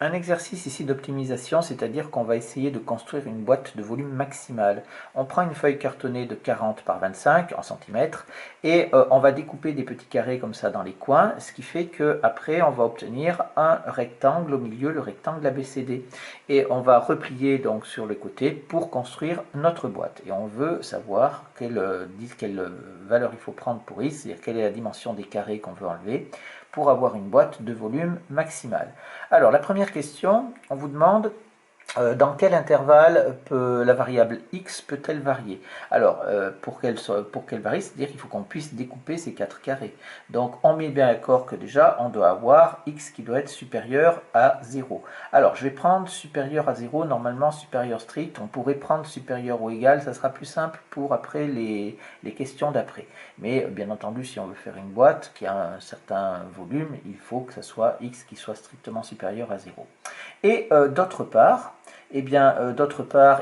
Un exercice ici d'optimisation, c'est-à-dire qu'on va essayer de construire une boîte de volume maximal. On prend une feuille cartonnée de 40 par 25 en centimètres et on va découper des petits carrés comme ça dans les coins, ce qui fait qu'après on va obtenir un rectangle au milieu, le rectangle ABCD. Et on va replier donc sur le côté pour construire notre boîte. Et on veut savoir quelle valeur il faut prendre pour x, c'est-à-dire quelle est la dimension des carrés qu'on veut enlever pour avoir une boîte de volume maximal. Alors, la première question, on vous demande dans quel intervalle la variable x peut-elle varier? Alors, pour qu'elle varie, c'est-à-dire qu'il faut qu'on puisse découper ces quatre carrés. Donc, on met bien d'accord que déjà, on doit avoir x qui doit être supérieur à 0. Alors, je vais prendre supérieur à 0, normalement supérieur strict. On pourrait prendre supérieur ou égal, ça sera plus simple pour après les questions d'après. Mais bien entendu, si on veut faire une boîte qui a un certain volume, il faut que ce soit x qui soit strictement supérieur à 0. Et d'autre part,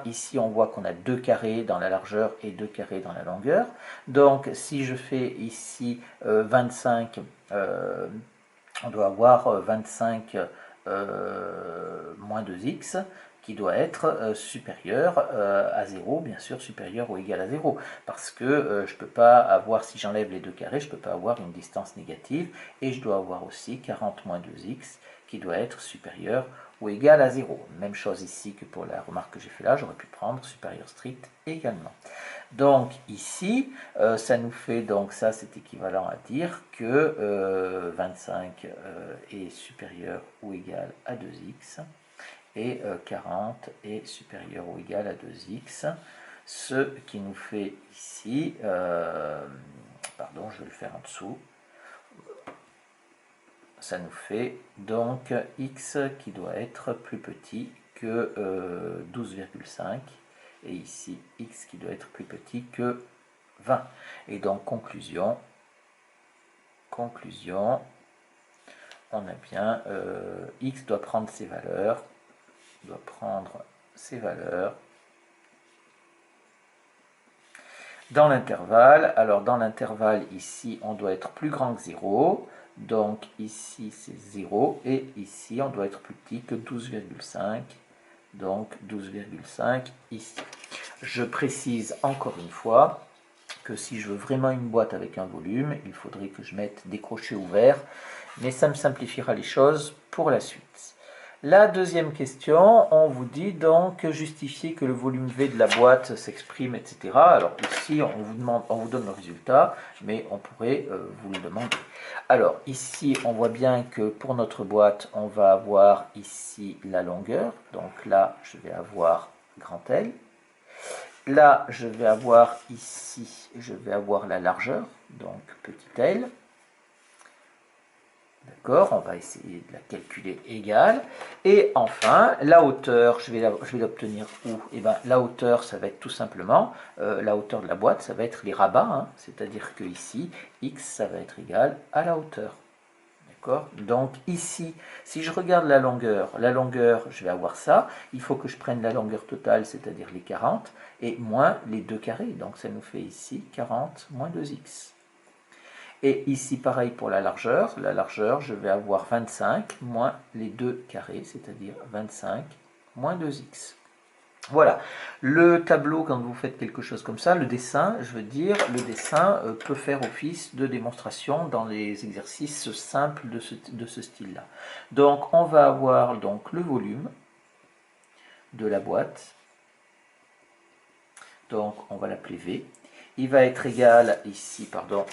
ici on voit qu'on a deux carrés dans la largeur et deux carrés dans la longueur. Donc si je fais ici 25, on doit avoir 25 moins 2x qui doit être supérieur à 0, bien sûr supérieur ou égal à 0. Parce que je ne peux pas avoir, si j'enlève les deux carrés, je ne peux pas avoir une distance négative. Et je dois avoir aussi 40 moins 2x qui doit être supérieur ou égal à 0. Même chose ici que pour la remarque que j'ai fait là, j'aurais pu prendre supérieur strict également. Donc ici, ça nous fait, donc ça c'est équivalent à dire que 25 est supérieur ou égal à 2x et 40 est supérieur ou égal à 2x, ce qui nous fait ici, pardon, je vais le faire en dessous, ça nous fait donc x qui doit être plus petit que 12,5 et ici x qui doit être plus petit que 20. Et donc conclusion, on a bien x doit prendre ses valeurs, dans l'intervalle. Alors dans l'intervalle ici on doit être plus grand que 0, donc ici c'est 0 et ici on doit être plus petit que 12,5, donc 12,5 ici. Je précise encore une fois que si je veux vraiment une boîte avec un volume, il faudrait que je mette des crochets ouverts, mais ça me simplifiera les choses pour la suite. La deuxième question, on vous dit donc justifier que le volume V de la boîte s'exprime, etc. Alors ici, on vous donne le résultat, mais on pourrait vous le demander. Alors ici, on voit bien que pour notre boîte, on va avoir ici la longueur. Donc là, je vais avoir grand L. Là, je vais avoir ici, je vais avoir la largeur, donc petit l. D'accord, on va essayer de la calculer égale. Et enfin, la hauteur, je vais l'obtenir où? Eh bien, la hauteur, ça va être tout simplement, la hauteur de la boîte, ça va être les rabats, hein, c'est-à-dire que ici, x, ça va être égal à la hauteur. Donc ici, si je regarde la longueur, je vais avoir ça. Il faut que je prenne la longueur totale, c'est-à-dire les 40, et moins les deux carrés. Donc ça nous fait ici 40 moins 2x. Et ici, pareil pour la largeur, je vais avoir 25 moins les deux carrés, c'est-à-dire 25 moins 2x. Voilà, le tableau, quand vous faites quelque chose comme ça, le dessin, je veux dire, le dessin peut faire office de démonstration dans les exercices simples de ce style-là. Donc, on va avoir donc le volume de la boîte. Donc, on va l'appeler V. Il va être égal, ici, pardon,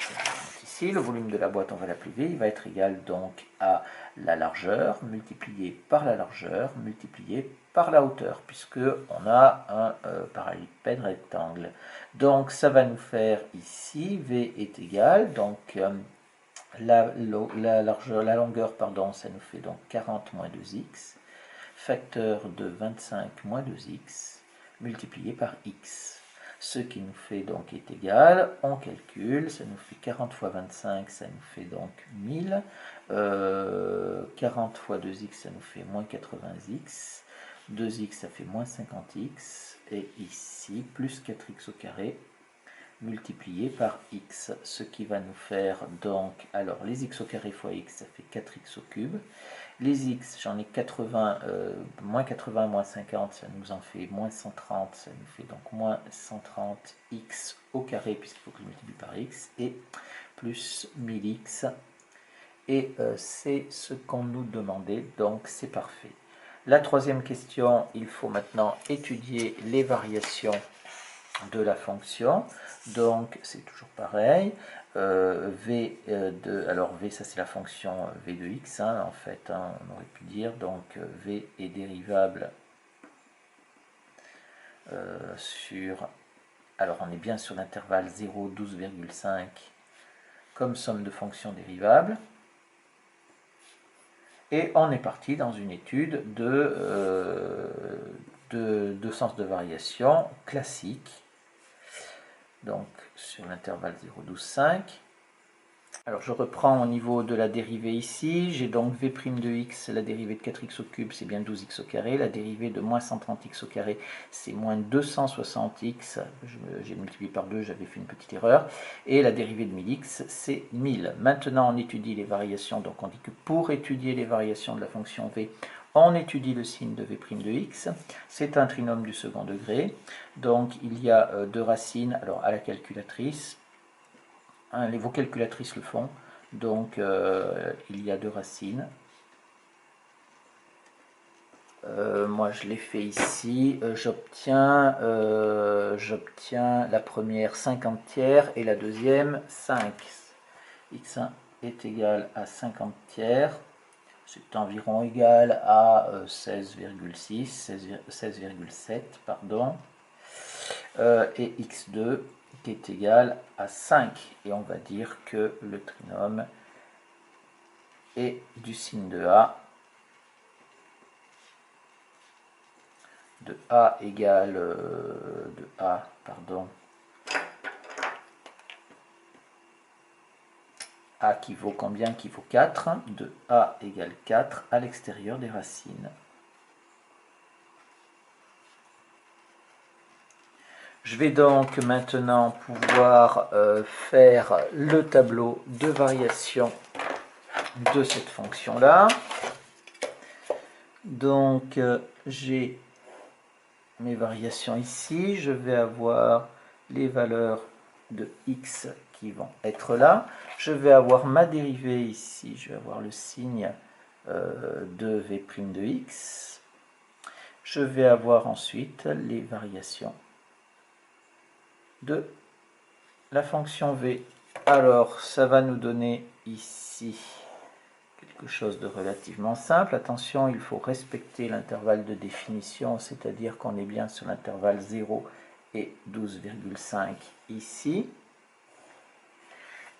ici, le volume de la boîte, on va l'appeler V. Il va être égal donc à la largeur multiplié par la largeur multiplié par la hauteur, puisque on a un parallélépipède rectangle. Donc, ça va nous faire ici, V est égal, donc la longueur, pardon, ça nous fait donc 40 moins 2x, facteur de 25 moins 2x, multiplié par x. Ce qui nous fait donc est égal, on calcule, ça nous fait 40 fois 25, ça nous fait donc 1000, 40 fois 2x, ça nous fait moins 80x, 2x ça fait moins 50x, et ici plus 4x au carré, multiplié par x, ce qui va nous faire donc, alors les x au carré fois x, ça fait 4x au cube. Les x, j'en ai 80, moins 80, moins 50, ça nous en fait moins 130, ça nous fait donc moins 130x au carré, puisqu'il faut que je multiplie par x, et plus 1000x, et c'est ce qu'on nous demandait, donc c'est parfait. La troisième question, il faut maintenant étudier les variations de la fonction, donc c'est toujours pareil. V alors V, ça c'est la fonction V de x, hein, en fait, hein, on aurait pu dire, donc V est dérivable sur, alors on est bien sur l'intervalle 0, 12,5 comme somme de fonctions dérivables, et on est parti dans une étude de sens de variation classique, donc sur l'intervalle 0, 12, 5. Alors je reprends au niveau de la dérivée ici, j'ai donc v' de x, la dérivée de 4x au cube c'est bien 12x au carré, la dérivée de moins 130x au carré c'est moins 260x, j'ai multiplié par 2, j'avais fait une petite erreur, et la dérivée de 1000x c'est 1000. Maintenant on étudie les variations, donc on dit que pour étudier les variations de la fonction v, on étudie le signe de v' de x, c'est un trinôme du second degré, donc il y a deux racines, alors à la calculatrice, hein, vos calculatrices le font, donc il y a deux racines. Moi je l'ai fait ici, j'obtiens la première 50e et la deuxième 5. x1 est égal à 50e, c'est environ égal à 16,6, 16,7 pardon, et x2 qui est égal à 5, et on va dire que le trinôme est du signe de A égale A qui vaut combien? Qui vaut 4, de A égale 4 à l'extérieur des racines. Je vais donc maintenant pouvoir faire le tableau de variation de cette fonction-là. Donc j'ai mes variations ici, je vais avoir les valeurs de x qui vont être là, je vais avoir ma dérivée ici, je vais avoir le signe de v' de x, je vais avoir ensuite les variations de la fonction v. Alors ça va nous donner ici quelque chose de relativement simple. Attention, il faut respecter l'intervalle de définition, c'est-à-dire qu'on est bien sur l'intervalle 0 et 12,5 ici.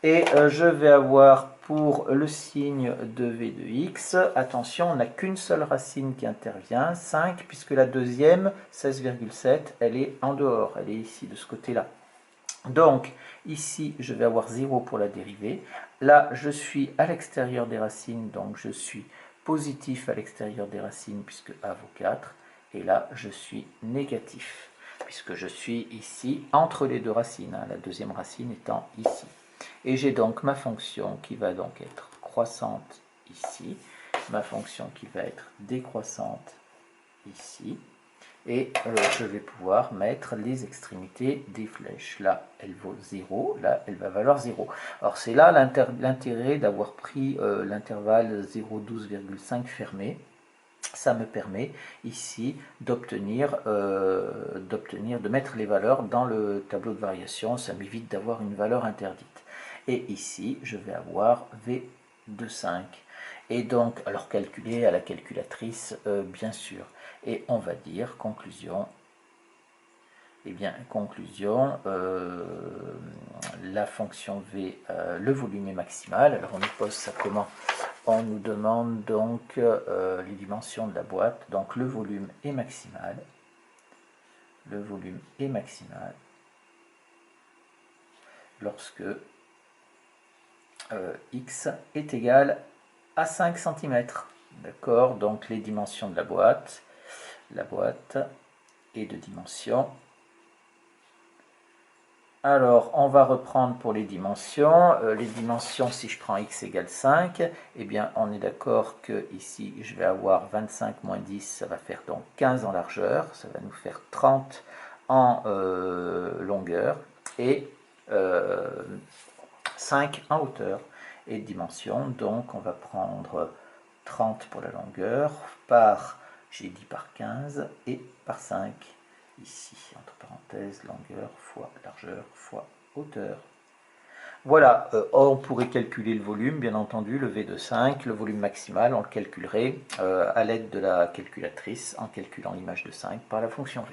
Et je vais avoir pour le signe de v de x, attention, on n'a qu'une seule racine qui intervient, 5, puisque la deuxième, 16,7, elle est en dehors, elle est ici, de ce côté-là. Donc, ici, je vais avoir 0 pour la dérivée. Là, je suis à l'extérieur des racines, donc je suis positif à l'extérieur des racines, puisque A vaut 4. Et là, je suis négatif, puisque je suis ici entre les deux racines, hein, la deuxième racine étant ici. Et j'ai donc ma fonction qui va donc être croissante ici, ma fonction qui va être décroissante ici, et je vais pouvoir mettre les extrémités des flèches. Là, elle vaut 0, là, elle va valoir 0. Alors, c'est là l'intérêt d'avoir pris l'intervalle 0,12,5 fermé. Ça me permet ici d'obtenir, de mettre les valeurs dans le tableau de variation. Ça m'évite d'avoir une valeur interdite. Et ici, je vais avoir V de 5. Et donc, alors calculer à la calculatrice, bien sûr. Et on va dire, conclusion, eh bien, conclusion, la fonction V, le volume est maximal. Alors, on nous pose ça comment? On nous demande donc les dimensions de la boîte. Donc, le volume est maximal. Le volume est maximal lorsque x est égal à 5 cm. D'accord? Donc, les dimensions de la boîte est de dimension Alors, on va reprendre pour les dimensions. Les dimensions, si je prends x égale 5, eh bien, on est d'accord que ici, je vais avoir 25 moins 10, ça va faire donc 15 en largeur, ça va nous faire 30 en longueur et 5 en hauteur et dimension. Donc, on va prendre 30 pour la longueur par, j'ai dit par 15 et par 5 ici, entre parenthèses, longueur fois largeur fois hauteur. Voilà, on pourrait calculer le volume, bien entendu, le V de 5, le volume maximal, on le calculerait à l'aide de la calculatrice en calculant l'image de 5 par la fonction V.